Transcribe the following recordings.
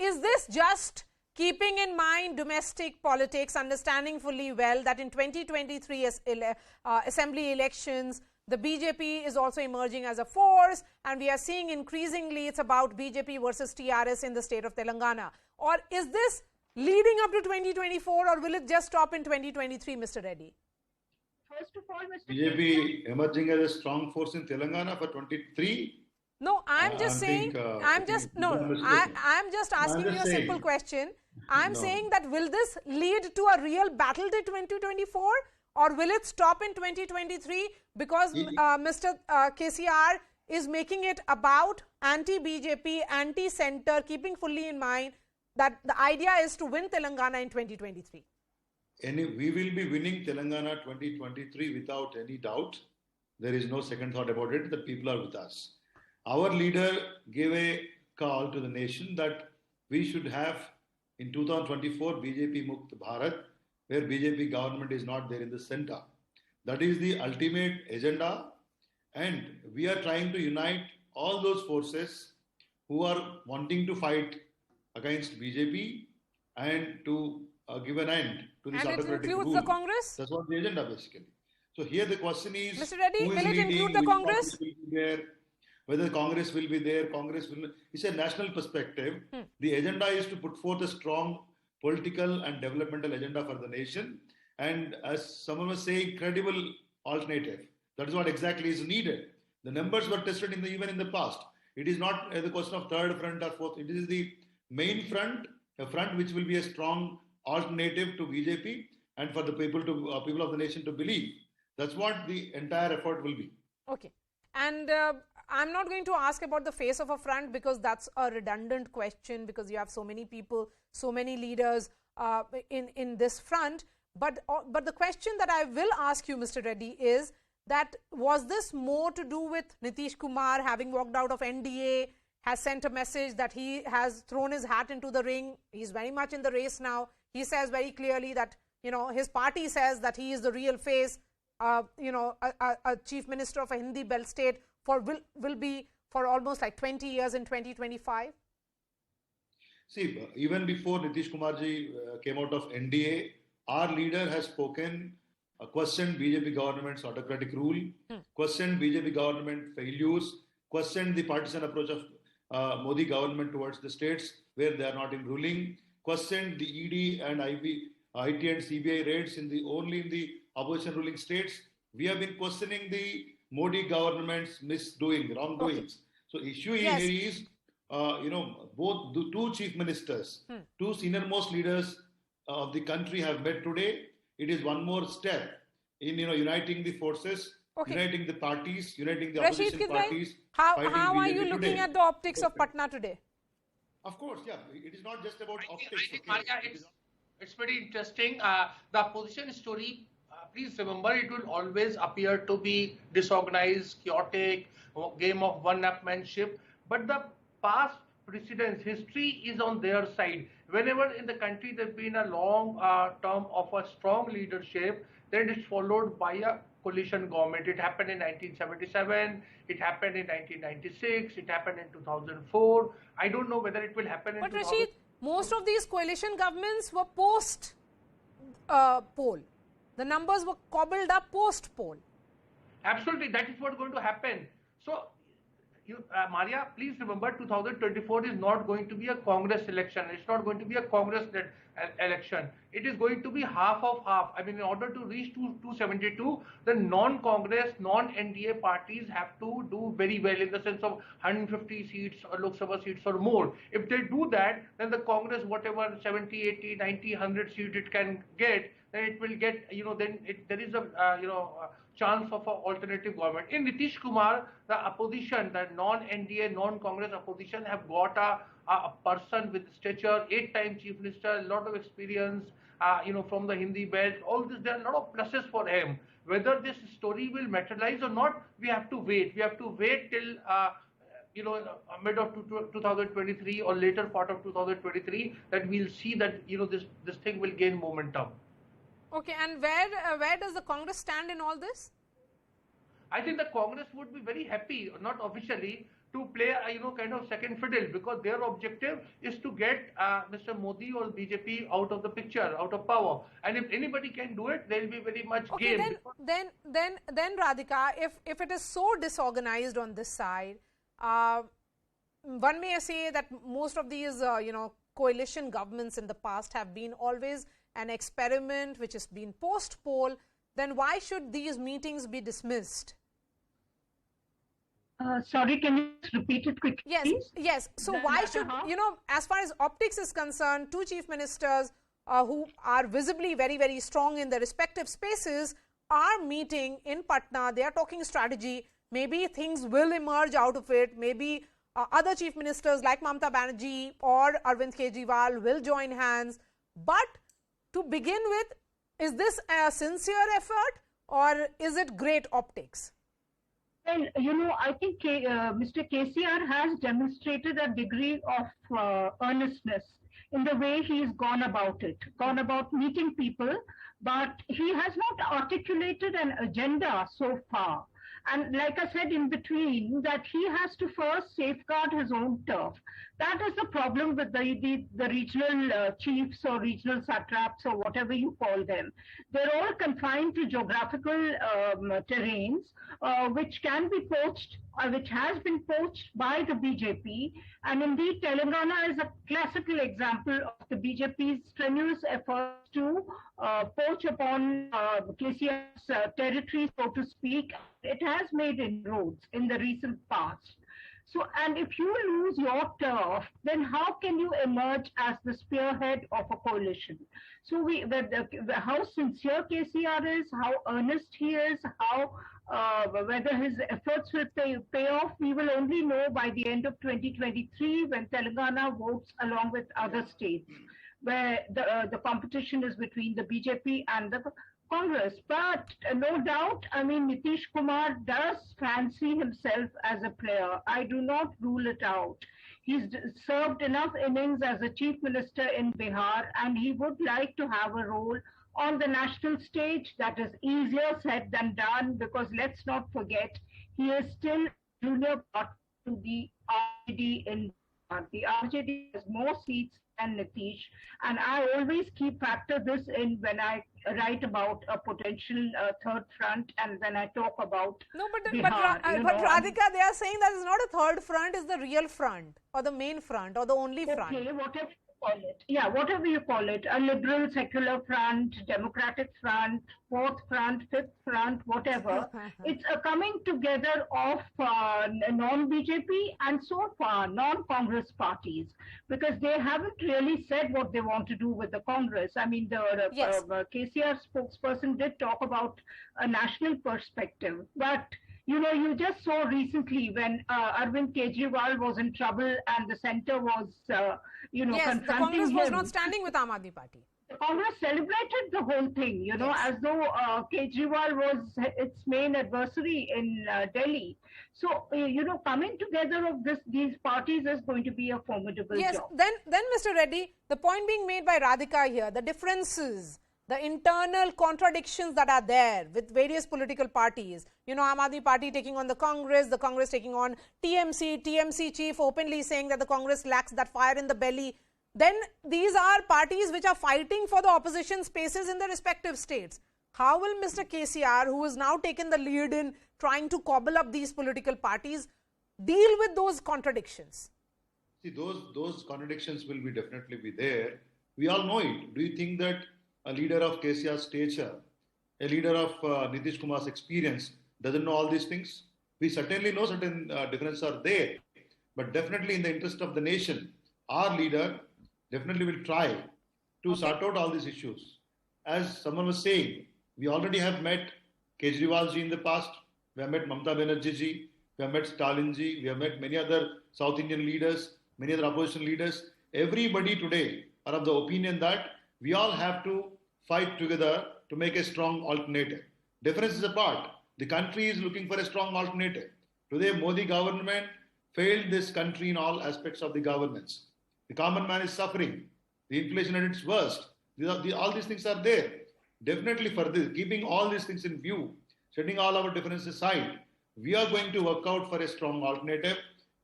is this just keeping in mind domestic politics, understanding fully well that in 2023 assembly elections, the BJP is also emerging as a force, and we are seeing increasingly it's about BJP versus TRS in the state of Telangana? Or is this leading up to 2024, or will it just stop in 2023, Mr. Reddy? First of all, Mr. BJP emerging as a strong force in Telangana for 23? No, I'm just saying, I'm just asking you a simple question. I'm saying that will this lead to a real battle till 2024, or will it stop in 2023 because Mr. KCR is making it about anti-BJP, anti-center, keeping fully in mind that the idea is to win Telangana in 2023? We will be winning Telangana 2023 without any doubt. There is no second thought about it. The people are with us. Our leader gave a call to the nation that we should have in 2024 BJP Mukt Bharat, where BJP government is not there in the center. That is the ultimate agenda, and we are trying to unite all those forces who are wanting to fight against BJP and to give an end to this autocratic rule. And it includes the Congress? That's what the agenda basically. So here the question is, Mr. Reddy, who is will it leading, include the Congress? Will be there, whether Congress will be there, Congress will. It's a national perspective. The agenda is to put forth a strong political and developmental agenda for the nation, and as someone was saying, credible alternative. That is what exactly is needed. The numbers were tested even in the past. It is not the question of third front or fourth. It is the main front, a front which will be a strong alternative to BJP, and for the people of the nation to believe. That's what the entire effort will be. Okay. And I'm not going to ask about the face of a front because that's a redundant question, because you have so many people, so many leaders in this front. But the question that I will ask you, Mr. Reddy, is that was this more to do with Nitish Kumar having walked out of NDA, has sent a message that he has thrown his hat into the ring? He's very much in the race now. He says very clearly that, you know, his party says that he is the real face. You know, a chief minister of a Hindi belt state will be for almost like 20 years in 2025. See, even before Nitish Kumar ji came out of NDA, our leader has spoken, questioned BJP government's autocratic rule, questioned BJP government failures, questioned the partisan approach of Modi government towards the states where they are not in ruling, questioned the ED and IT and CBI raids only in the opposition ruling states. We have been questioning the Modi government's wrongdoings. So issue here is, both the two chief ministers, two senior-most leaders of the country have met today. It is one more step in, uniting the forces, uniting the parties, uniting the opposition parties. How are you looking at the optics of Patna today? Of course, yeah. It is not just about optics. I think, Maria, it's pretty interesting. The opposition story, please remember, it will always appear to be disorganized, chaotic, game of one-upmanship. But the past precedence, history is on their side. Whenever in the country there's been a long term of a strong leadership, then it's followed by a coalition government. It happened in 1977, it happened in 1996, it happened in 2004. I don't know whether it will happen in 2000. But Rashid, most of these coalition governments were post-poll. The numbers were cobbled up post-poll. Absolutely, that is what's going to happen. So, Maria, please remember 2024 is not going to be a Congress election. It's not going to be a Congress-led election. It is going to be half of half. I mean, in order to reach 272, the non-Congress, non-NDA parties have to do very well in the sense of 150 seats or Lok Sabha seats or more. If they do that, then the Congress, whatever 70, 80, 90, 100 seats it can get, then it will get, there is a chance of an alternative government. In Nitish Kumar, the opposition, the non-NDA, non-Congress opposition have got a person with stature, 8-time chief minister, a lot of experience, from the Hindi belt, all this, there are a lot of pluses for him. Whether this story will materialize or not, we have to wait. We have to wait till, mid of 2023 or later part of 2023, that we'll see that, this thing will gain momentum. Okay, and where does the Congress stand in all this? I think the Congress would be very happy, not officially, to play a kind of second fiddle, because their objective is to get Mr. Modi or BJP out of the picture, out of power. And if anybody can do it, they'll be very much game. Then Radhika, if it is so disorganized on this side, one may say that most of these coalition governments in the past have been always an experiment which has been post-poll. Then why should these meetings be dismissed? Sorry, can you repeat it quickly, please? Yes. So why should, as far as optics is concerned, two chief ministers who are visibly very, very strong in their respective spaces are meeting in Patna. They are talking strategy. Maybe things will emerge out of it. Maybe other chief ministers like Mamata Banerjee or Arvind Kejriwal will join hands. But to begin with, is this a sincere effort or is it great optics? Well, I think Mr. KCR has demonstrated a degree of earnestness in the way he's gone about meeting people, but he has not articulated an agenda so far. And like I said in between, that he has to first safeguard his own turf. That is the problem with the regional chiefs or regional satraps or whatever you call them. They're all confined to geographical terrains, which can be poached, which has been poached by the BJP. And indeed, Telangana is a classical example of the BJP's strenuous efforts to poach upon KCR's territory, so to speak. It has made inroads in the recent past. So, and if you lose your turf, then how can you emerge as the spearhead of a coalition? So, how sincere KCR is, how earnest he is, how whether his efforts will pay off, we will only know by the end of 2023 when Telangana votes along with other states, where the competition is between the BJP and the Congress. But no doubt, Nitish Kumar does fancy himself as a player. I do not rule it out. He's served enough innings as a chief minister in Bihar, and he would like to have a role on the national stage. That is easier said than done, because let's not forget, he is still junior partner to the RJD in Bihar. The RJD has more seats than Nitish, and I always factor this in when I write about a potential third front, and when I talk about Bihar, but Radhika, they are saying that it's not a third front, it's the real front, or the main front, or the only front. Okay, whatever you call it. Yeah, whatever you call it. A liberal, secular front, democratic front, fourth front, fifth front, whatever. It's a coming together of non-BJP and so far non-Congress parties, because they haven't really said what they want to do with the Congress. The KCR spokesperson did talk about a national perspective, but you just saw recently when Arvind Kejriwal was in trouble and the centre was, confronting the Congress him. was not standing with Aam Aadmi Party. The Congress celebrated the whole thing, as though Kejriwal was its main adversary in Delhi. So, coming together of these parties is going to be a formidable job. Then Mr. Reddy, the point being made by Radhika here, the differences, the internal contradictions that are there with various political parties, Aam Aadmi Party taking on the Congress taking on TMC chief openly saying that the Congress lacks that fire in the belly. Then these are parties which are fighting for the opposition spaces in the respective states. How will Mr. KCR, who has now taken the lead in trying to cobble up these political parties, deal with those contradictions? See, those contradictions will definitely be there. We all know it. Do you think that a leader of KCR's stature, a leader of Nitish Kumar's experience, doesn't know all these things? We certainly know certain differences are there, but definitely in the interest of the nation, our leader definitely will try to sort out all these issues. As someone was saying, we already have met Kejriwal ji in the past, we have met Mamata Banerjee ji, we have met Stalin ji, we have met many other South Indian leaders, many other opposition leaders. Everybody today are of the opinion that we all have to fight together to make a strong alternative. Differences apart, the country is looking for a strong alternative. Today, Modi government failed this country in all aspects of the governance. The common man is suffering. The inflation at its worst. All these things are there. Definitely for this, keeping all these things in view, setting all our differences aside, we are going to work out for a strong alternative.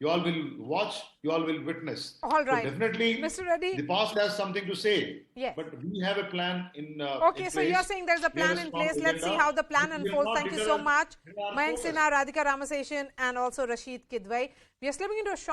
You all will watch, you all will witness. All right. So definitely, Mr. Reddy, the past has something to say. Yes. But we have a plan in okay, in so you're place. saying there's a plan in place. Let's see how the plan unfolds. Thank you so much. Mayank Sinha, Radhika Ramaseshan, and also Rashid Kidwai. We are slipping into a short